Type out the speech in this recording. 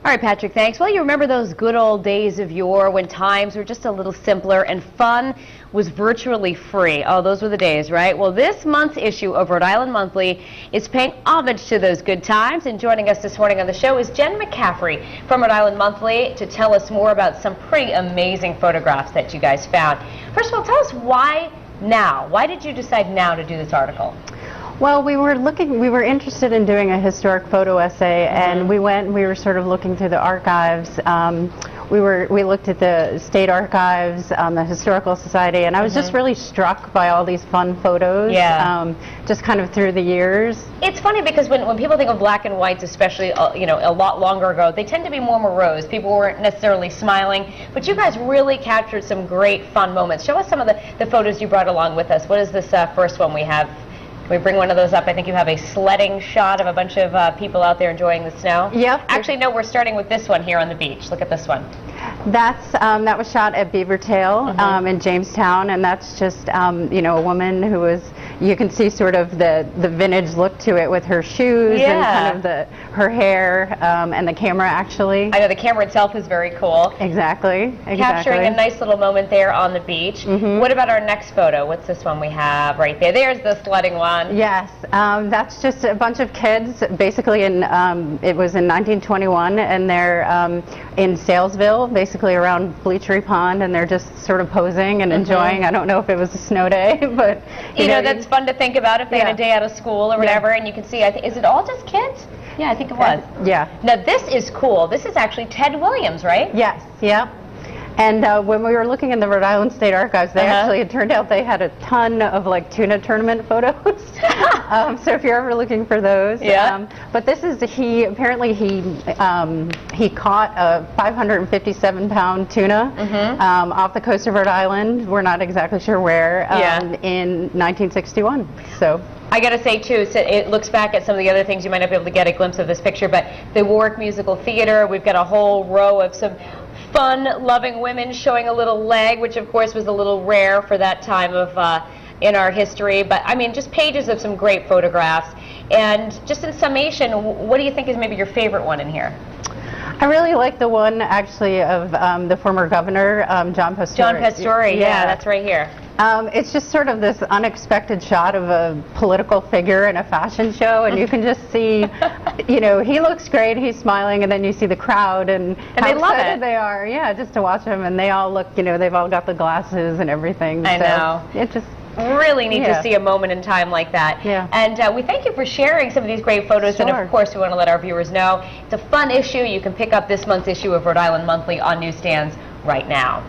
All right, Patrick, thanks. Well, you remember those good old days of yore when times were just a little simpler and fun was virtually free. Oh, those were the days, right? Well, this month's issue of Rhode Island Monthly is paying homage to those good times. And joining us this morning on the show is Jen McCaffrey from Rhode Island Monthly to tell us more about some pretty amazing photographs that you guys found. First of all, tell us why now? Why did you decide now to do this article? Well, we were interested in doing a historic photo essay, and we were sort of looking through the archives. We looked at the state archives, the Historical Society, and I was just really struck by all these fun photos, just kind of through the years. It's funny because when people think of black and whites, especially a lot longer ago, they tend to be more morose. People weren't necessarily smiling, but you guys really captured some great fun moments. Show us some of the photos you brought along with us. What is this first one we have? Can we bring one of those up? I think you have a sledding shot of a bunch of people out there enjoying the snow. Yep. Actually, no, we're starting with this one here on the beach. Look at this one. That was shot at Beavertail in Jamestown, and that's just a woman who was, you can see sort of the vintage look to it with her shoes and kind of her hair and the camera actually. I know the camera itself is very cool. Exactly. Capturing a nice little moment there on the beach. What about our next photo? What's this one we have right there? There's the sledding one. Yes, that's just a bunch of kids basically it was in 1921, and they're in Salesville, basically around Bleachery Pond, and they're just sort of posing and enjoying. I don't know if it was a snow day, but you know that's fun to think about if they had a day out of school or whatever, and you can see, is it all just kids? Yeah, I think it was. Yeah. Now this is cool. This is actually Ted Williams, right? Yes, yeah. And when we were looking in the Rhode Island State Archives, they actually, it turned out they had a ton of like tuna tournament photos. So if you're ever looking for those. But this is, apparently he caught a 557-pound tuna off the coast of Rhode Island. We're not exactly sure where, in 1961. So. I got to say, too, so it looks back at some of the other things. You might not be able to get a glimpse of this picture, but the Warwick Musical Theater, we've got a whole row of some fun-loving women showing a little leg, which, of course, was a little rare for that time of in our history. But, I mean, just pages of some great photographs. And just in summation, what do you think is maybe your favorite one in here? I really like the one, actually, of the former governor, John Pastore. John Pastore, yeah, that's right here. It's just sort of this unexpected shot of a political figure in a fashion show, and you can just see, he looks great, he's smiling, and then you see the crowd, and how they love excited it. they are, just to watch them, and they all look, they've all got the glasses and everything. I know. It just really need to see a moment in time like that. And we thank you for sharing some of these great photos, and of course we want to let our viewers know it's a fun issue. You can pick up this month's issue of Rhode Island Monthly on newsstands right now.